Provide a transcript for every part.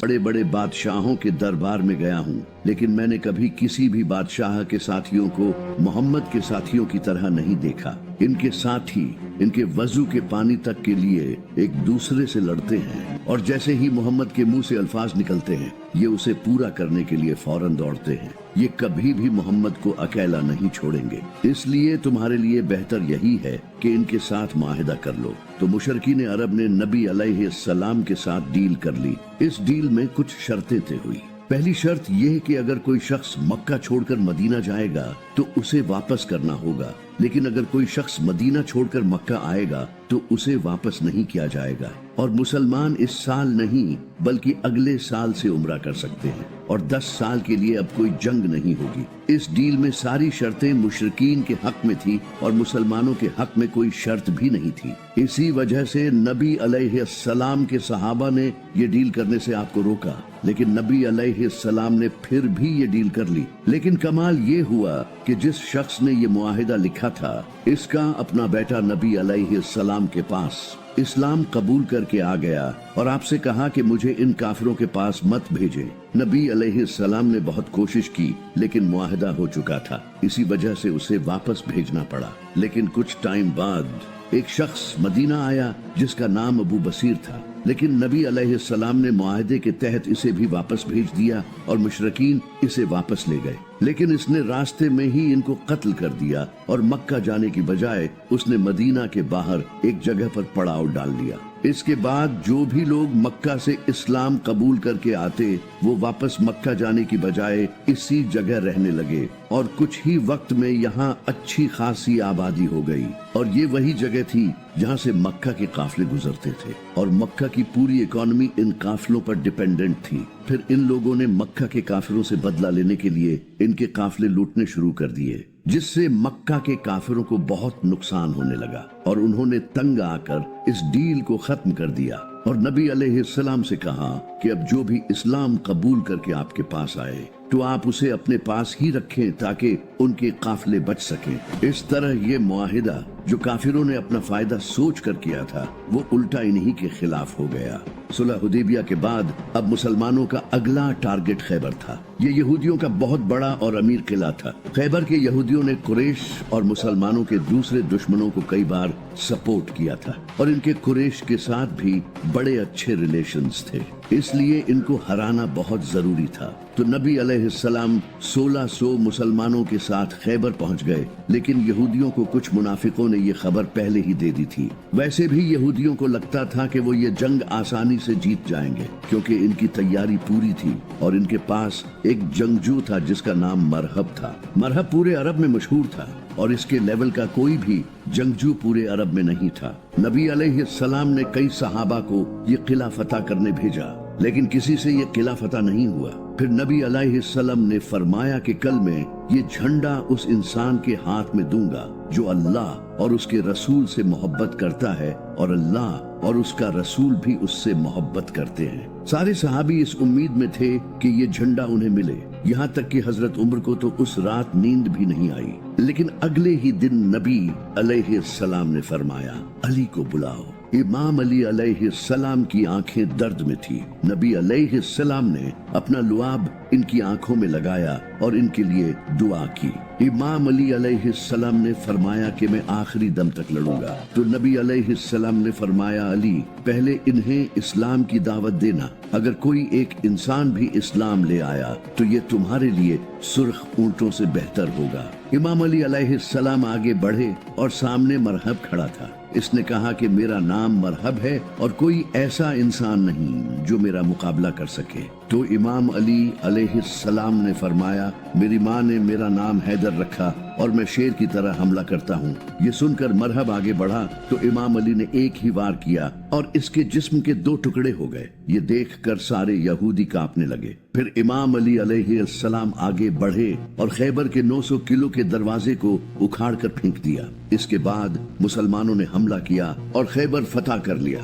बड़े बड़े बादशाहों के दरबार में गया हूँ, लेकिन मैंने कभी किसी भी बादशाह के साथियों को मोहम्मद के साथियों की तरह नहीं देखा। इनके साथी इनके वजू के पानी तक के लिए एक दूसरे से लड़ते हैं, और जैसे ही मोहम्मद के मुंह से अल्फाज निकलते हैं, ये उसे पूरा करने के लिए फौरन दौड़ते हैं। ये कभी भी मोहम्मद को अकेला नहीं छोड़ेंगे, इसलिए तुम्हारे लिए बेहतर यही है कि इनके साथ माहिदा कर लो। तो मुशरकीन अरब ने नबी अलैहिस्सलाम के साथ डील कर ली। इस डील में कुछ शर्तें तय हुई। पहली शर्त यह कि अगर कोई शख्स मक्का छोड़कर मदीना जाएगा तो उसे वापस करना होगा, लेकिन अगर कोई शख्स मदीना छोड़कर मक्का आएगा तो उसे वापस नहीं किया जाएगा। और मुसलमान इस साल नहीं बल्कि अगले साल से उम्रा कर सकते हैं, और 10 साल के लिए अब कोई जंग नहीं होगी। इस डील में सारी शर्तें मुशरिकीन के हक में थी और मुसलमानों के हक में कोई शर्त भी नहीं थी। इसी वजह से नबी अलैहिस्सलाम के सहाबा ने ये डील करने से आपको रोका, लेकिन नबी अलैहिस्सलाम ने फिर भी ये डील कर ली। लेकिन कमाल ये हुआ कि जिस शख्स ने ये मुआहिदा लिखा था, इसका अपना बेटा नबी अलैहिस्सलाम के पास इस्लाम कबूल करके आ गया और आपसे कहा कि मुझे इन काफिरों के पास मत भेजें। नबी अलैहिस्सलाम ने बहुत कोशिश की, लेकिन मुआहिदा हो चुका था। इसी वजह से उसे वापस भेजना पड़ा। लेकिन कुछ टाइम बाद एक शख्स मदीना आया जिसका नाम अबू बसीर था, लेकिन नबी अलैहिस्सलाम ने मुआहिदे के तहत इसे भी वापस भेज दिया और मुशरिकीन इसे वापस ले गए। लेकिन इसने रास्ते में ही इनको कत्ल कर दिया और मक्का जाने की बजाय उसने मदीना के बाहर एक जगह पर पड़ाव डाल लिया। इसके बाद जो भी लोग मक्का से इस्लाम कबूल करके आते, वो वापस मक्का जाने की बजाय इसी जगह रहने लगे, और कुछ ही वक्त में यहाँ अच्छी खासी आबादी हो गई। और ये वही जगह थी जहाँ से मक्का के काफिले गुजरते थे, और मक्का की पूरी इकोनॉमी इन काफिलों पर डिपेंडेंट थी। फिर इन लोगों ने मक्का के काफिरों से बदला लेने के लिए इनके काफिले लूटने शुरू कर दिए, जिससे मक्का के काफिरों को बहुत नुकसान होने लगा, और उन्होंने तंग आकर इस डील को खत्म कर दिया और नबी अलैहिस्सलाम से कहा कि अब जो भी इस्लाम कबूल करके आपके पास आए तो आप उसे अपने पास ही रखें ताकि उनके काफिले बच सकें। इस तरह ये मुआहिदा जो काफिरों ने अपना फायदा सोच कर किया था, वो उल्टा इन्हीं के खिलाफ हो गया। सुलह हुदैबिया के बाद अब मुसलमानों का अगला टारगेट खैबर था। ये यहूदियों का बहुत बड़ा और अमीर किला था। खैबर के यहूदियों ने कुरैश और मुसलमानों के दूसरे दुश्मनों को कई बार सपोर्ट किया था, और इनके कुरैश के साथ भी बड़े अच्छे रिलेशंस थे, इसलिए इनको हराना बहुत जरूरी था। तो नबी अलैहिस्सलाम 1600 मुसलमानों के साथ खैबर पहुंच गए, लेकिन यहूदियों को कुछ मुनाफिकों ने ये खबर पहले ही दे दी थी। वैसे भी यहूदियों को लगता था कि वो ये जंग आसानी से जीत जाएंगे, क्योंकि इनकी तैयारी पूरी थी और इनके पास एक जंगजू था जिसका नाम मरहब था। मरहब पूरे अरब में मशहूर था और इसके लेवल का कोई भी जंगजू पूरे अरब में नहीं था। नबी अलैहिस्सलाम ने कई सहाबा को ये किला फतह करने भेजा, लेकिन किसी से ये किला फतह नहीं हुआ। फिर नबी अलैहिस्सलाम ने फरमाया कि कल मैं ये झंडा उस इंसान के हाथ में दूंगा जो अल्लाह और उसके रसूल से मोहब्बत करता है, और अल्लाह और उसका रसूल भी उससे मोहब्बत करते हैं। सारे सहाबी इस उम्मीद में थे कि ये झंडा उन्हें मिले, यहाँ तक कि हजरत उमर को तो उस रात नींद भी नहीं आई। लेकिन अगले ही दिन नबी अलैहिस्सलाम ने फरमाया, अली को बुलाओ। इमाम अली अलैहिस्सलाम की आंखें दर्द में थी। नबी अलैहिस्सलाम ने अपना लुआब इनकी आंखों में लगाया और इनके लिए दुआ की। इमाम अली अलैहिस्सलाम ने फरमाया कि मैं आखिरी दम तक लड़ूंगा। तो नबी अलैहिस्सलाम ने फरमाया, अली पहले इन्हें इस्लाम की दावत देना। अगर कोई एक इंसान भी इस्लाम ले आया तो ये तुम्हारे लिए सुर्ख ऊंटों से बेहतर होगा। इमाम अली अलैहिस्सलाम आगे बढ़े और सामने मरहब खड़ा था। इसने कहा कि मेरा नाम मरहब है और कोई ऐसा इंसान नहीं जो मेरा मुकाबला कर सके। तो इमाम अली अलैहिस्सलाम ने फरमाया, मेरी माँ ने मेरा नाम हैदर रखा और मैं शेर की तरह हमला करता हूँ। ये सुनकर मरहब आगे बढ़ा तो इमाम अली ने एक ही वार किया और इसके जिस्म के 2 टुकड़े हो गए। ये देखकर सारे यहूदी कांपने लगे। फिर इमाम अली अलैहिस्सलाम आगे बढ़े और खैबर के 900 किलो के दरवाजे को उखाड़ कर फेंक दिया। इसके बाद मुसलमानों ने हमला किया और खैबर फतह कर लिया।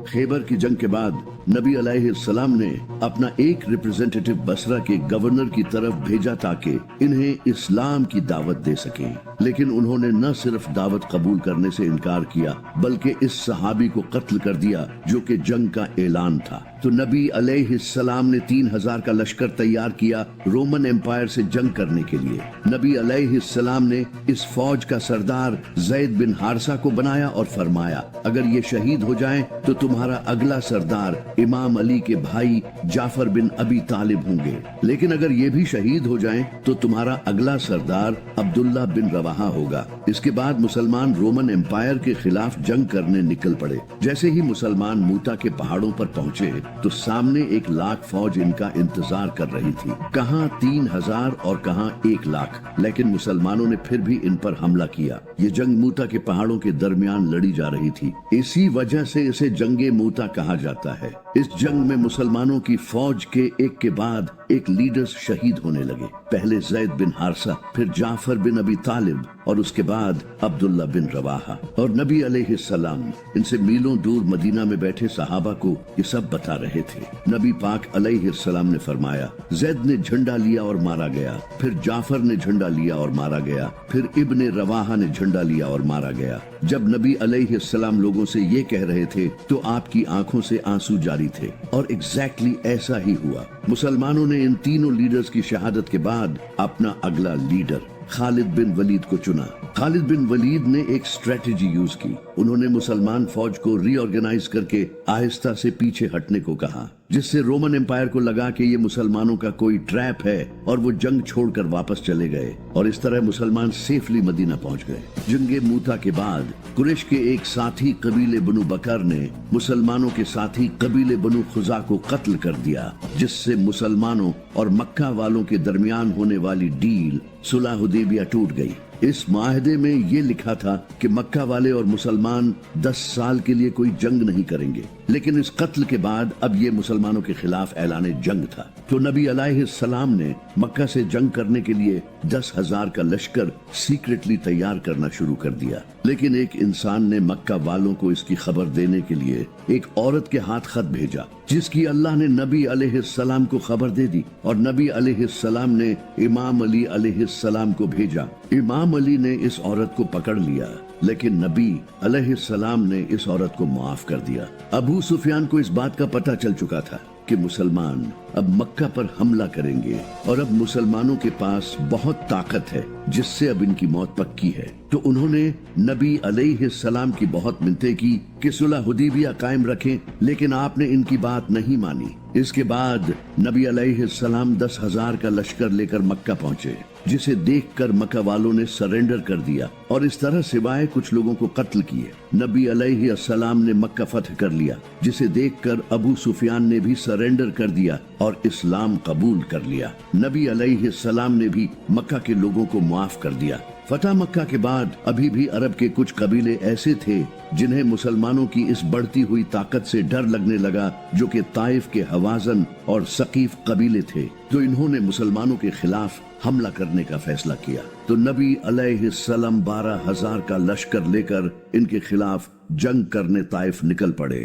खैबर की जंग के बाद नबी अलैहिस्सलाम ने अपना एक रिप्रेजेंटेटिव बसरा के गवर्नर की तरफ भेजा ताकि इन्हें इस्लाम की दावत दे सकें, लेकिन उन्होंने न सिर्फ दावत कबूल करने से इनकार किया बल्कि इस सहाबी को कत्ल कर दिया जो कि जंग का ऐलान था। تو نبی علیہ السلام نے 3000 کا لشکر تیار کیا رومن امپائر سے جنگ کرنے کے لیے۔ نبی علیہ السلام نے اس فوج کا سردار زید بن حارثہ کو بنایا اور فرمایا اگر یہ شہید ہو جائیں تو تمہارا اگلا سردار امام علی کے بھائی جعفر بن ابی طالب ہوں گے، لیکن اگر یہ بھی شہید ہو جائیں تو تمہارا اگلا سردار عبداللہ بن رواحہ ہوگا۔ اس کے بعد مسلمان رومن امپائر کے خلاف جنگ کرنے نکل پڑے۔ جیسے ہی مسلمان موتا کے پہاڑوں پر پہنچے تو سامنے 1,00,000 فوج ان کا انتظار کر رہی تھی، کہاں 3000 اور کہاں 1,00,000، لیکن مسلمانوں نے پھر بھی ان پر حملہ کیا۔ یہ جنگ موتا کے پہاڑوں کے درمیان لڑی جا رہی تھی، اسی وجہ سے اسے جنگ موتا کہا جاتا ہے۔ اس جنگ میں مسلمانوں کی فوج کے ایک کے بعد ایک لیڈرز شہید ہونے لگے، پہلے زید بن حارثہ، پھر جعفر بن ابی طالب اور اس کے بعد عبداللہ بن رواحہ۔ اور نبی علیہ السلام ان سے میلوں دور مدینہ میں بیٹھے صحابہ کو یہ سب بتا رہے تھے۔ نبی پاک علیہ السلام نے فرمایا زید نے جھنڈا لیا اور مارا گیا، پھر جعفر نے جھنڈا لیا اور مارا گیا، پھر ابن رواحہ نے جھنڈا لیا اور مارا گیا۔ جب نبی علیہ السلام لوگوں سے یہ کہہ رہے تھے تو آپ کی آنکھوں سے آنسو جاری تھے، اور ایگزیکٹلی ایسا ہی ہوا۔ مسلمانوں نے ان تینوں لیڈرز کی شہادت کے بعد اپنا اگلا لیڈر خالد بن ولید کو چنا۔ خالد بن ولید نے ایک اسٹریٹجی یوز کی، انہوں نے مسلمان فوج کو ری آرگنائز کر کے آہستہ سے پیچھے ہٹنے کو کہا، جس سے رومن امپائر کو لگا کہ یہ مسلمانوں کا کوئی ٹریپ ہے، اور وہ جنگ چھوڑ کر واپس چلے گئے، اور اس طرح مسلمان سیفلی مدینہ پہنچ گئے۔ جنگ موتا کے بعد قریش کے ایک ساتھی قبیلے بنو بکر نے مسلمانوں کے ساتھی قبیلے بنو خزاع کو قتل کر دیا، جس سے مسلمانوں اور مکہ والوں کے درمیان ہونے والی ڈیل صلح حدیبیہ ٹوٹ گئی۔ اس معاہدے میں یہ لکھا تھا کہ مکہ والے اور مسلمان 10 سال کے لیے کوئی جنگ نہیں کریں گے، لیکن اس قتل کے بعد اب یہ مسلمانوں کے خلاف اعلان جنگ تھا۔ تو نبی علیہ السلام نے مکہ سے جنگ کرنے کے لیے 10,000 کا لشکر سیکریٹلی تیار کرنا شروع کر دیا، لیکن ایک انسان نے مکہ والوں کو اس کی خبر دینے کے لیے ایک عورت کے ہاتھ خط بھیجا، جس کی اللہ نے نبی علیہ السلام کو خبر دے دی، اور نبی علیہ السلام نے امام علی علیہ السلام کو بھیجا۔ امام علی نے اس عورت کو پکڑ لیا، لیکن نبی علیہ السلام نے اس عورت کو معاف کر دیا۔ ابو سفیان کو اس بات کا پتہ چل چکا تھا کہ مسلمان اب مکہ پر حملہ کریں گے، اور اب مسلمانوں کے پاس بہت طاقت ہے جس سے اب ان کی موت پکی ہے۔ تو انہوں نے نبی علیہ السلام کی بہت منتیں کی کہ صلح حدیبیہ قائم رکھیں، لیکن آپ نے ان کی بات نہیں مانی۔ اس کے بعد نبی علیہ السلام 10,000 کا لشکر لے کر مکہ پہنچے، جسے دیکھ کر مکہ والوں نے سرنڈر کر دیا، اور اس طرح سوائے کچھ لوگوں کو قتل کیے۔ نبی علیہ السلام نے مکہ فتح کر لیا، جسے دیکھ کر ابو سفیان نے بھی سرنڈر کر دیا اور اسلام قبول کر لیا۔ نبی علیہ السلام نے بھی مکہ کے لوگوں کو معاف کر دیا۔ فتح مکہ کے بعد ابھی بھی عرب کے کچھ قبیلے ایسے تھے جنہیں مسلمانوں کی اس بڑھتی ہوئی طاقت سے ڈر لگنے لگا، جو کہ طائف کے حوازن اور ثقیف قبیلے تھے۔ تو انہوں نے مسلمانوں کے خلاف حملہ کرنے کا فیصلہ کیا۔ تو نبی علیہ السلام 12,000 کا لشکر لے کر ان کے خلاف جنگ کرنے طائف نکل پڑے۔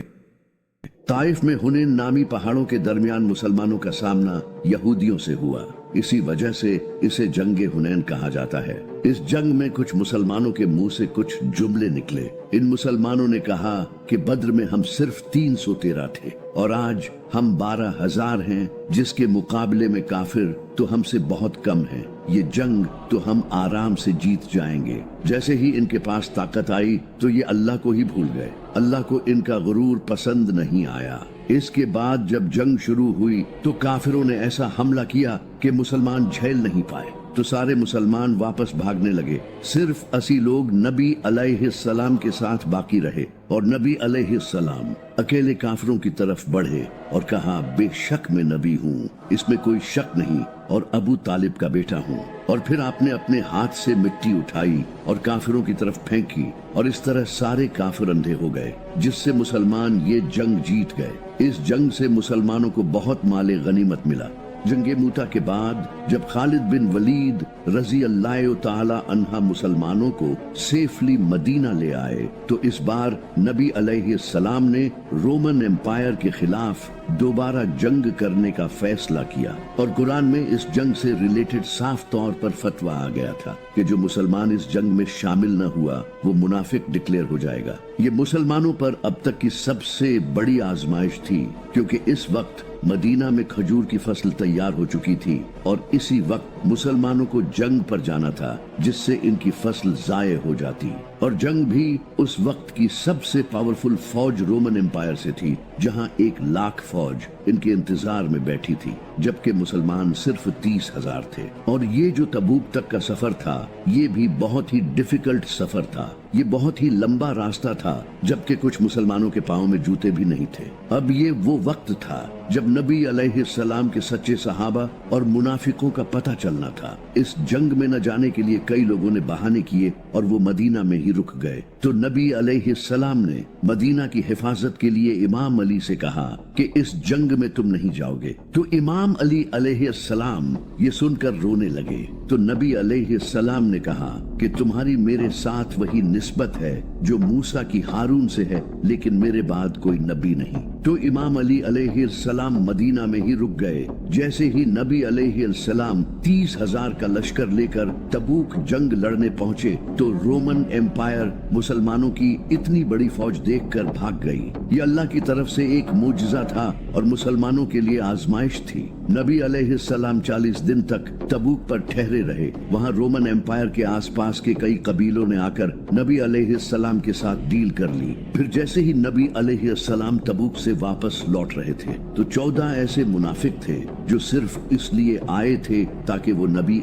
طائف میں حنین نامی پہاڑوں کے درمیان مسلمانوں کا سامنا یہودیوں سے ہوا، اسی وجہ سے اسے جنگ حنین کہا جاتا ہے۔ اس جنگ میں کچھ مسلمانوں کے منہ سے کچھ جملے نکلے۔ ان مسلمانوں نے کہا کہ بدر میں ہم صرف 313 تھے، اور آج ہم 12,000 ہیں، جس کے مقابلے میں کافر تو ہم سے بہت کم ہیں۔ یہ جنگ تو ہم آرام سے جیت جائیں گے۔ جیسے ہی ان کے پاس طاقت آئی تو یہ اللہ کو ہی بھول گئے، اللہ کو ان کا غرور پسند نہیں آیا۔ اس کے بعد جب جنگ شروع ہوئی تو کافروں نے ایسا حملہ کیا کہ مسلمان جھیل نہیں پائے، تو سارے مسلمان واپس بھاگنے لگے۔ صرف 80 لوگ نبی علیہ السلام کے ساتھ باقی رہے، اور نبی علیہ السلام اکیلے کافروں کی طرف بڑھے اور کہا بے شک میں نبی ہوں، اس میں کوئی شک نہیں، اور ابو طالب کا بیٹا ہوں۔ اور پھر آپ نے اپنے ہاتھ سے مٹی اٹھائی اور کافروں کی طرف پھینکی، اور اس طرح سارے کافر اندھے ہو گئے، جس سے مسلمان یہ جنگ جیت گئے۔ اس جنگ سے مسلمانوں کو بہت مال غنیمت ملا۔ जंग मूता के बाद जब खालिद बिन वलीद रजी अल्लाह ताला अन्हा मुसलमानों को सेफली मदीना ले आए तो इस बार नबी अलैहिस्सलाम ने रोमन एम्पायर के खिलाफ दोबारा जंग करने का फैसला किया और कुरान में इस जंग से रिलेटेड साफ तौर पर फतवा आ गया था कि जो मुसलमान इस जंग में शामिल न हुआ वो मुनाफिक डिक्लेयर हो जाएगा। ये मुसलमानों पर अब तक की सबसे बड़ी आजमाइश थी क्योंकि इस वक्त मदीना में खजूर की फसल तैयार हो चुकी थी और इसी वक्त मुसलमानों को जंग पर जाना था जिससे इनकी फसल जाये हो जाती और जंग भी उस वक्त की सबसे पावरफुल फौज रोमन एम्पायर से थी जहां 1 लाख फौज इनके इंतजार में बैठी थी जबकि मुसलमान सिर्फ 30,000 थे। और ये जो तबूक तक का सफर था ये भी बहुत ही डिफिकल्ट सफर था। ये बहुत ही लंबा रास्ता था जबकि कुछ मुसलमानों के पाँव में जूते भी नहीं थे। अब ये वो वक्त था जब नबी अलैहिस्सलाम के सच्चे सहाबा और मुनाफिकों का पता चलना था। इस जंग में न जाने के लिए कई लोगों ने बहाने किए और वो मदीना में ही रुक गए। तो नबी अलैहिस्सलाम ने मदीना की हिफाजत के लिए इमाम अली से कहा कि इस जंग में तुम नहीं जाओगे। तो इमाम अली अलैहिस्सलाम ये सुनकर रोने लगे। तो नबी अलैहिस्सलाम ने कहा कि तुम्हारी मेरे साथ वही निस्बत है जो मूसा की हारून से है, लेकिन मेरे बाद कोई नबी नहीं। तो इमाम अली अलैहिस्सलाम मदीना में ही रुक गए। जैसे ही नबी अलैहिस्सलाम 30,000 का लश्कर लेकर तबूक जंग लड़ने पहुंचे तो रोमन एम्पायर मुसलमानों की इतनी बड़ी फौज देखकर भाग गई। ये अल्लाह की तरफ से एक मुजज़ा था और मुसलमानों के लिए आजमाइश थी। नबी अलैहिस्सलाम 40 दिन तक तबूक पर ठहरे रहे। वहाँ रोमन एम्पायर के आसपास के कई कबीलों ने आकर नबी अलैहिस्सलाम के साथ डील कर ली। फिर जैसे ही नबी अलैहिस्सलाम तबूक से वापस लौट रहे थे तो 14 ऐसे मुनाफिक थे जो सिर्फ इसलिए आए थे ताकि वो नबी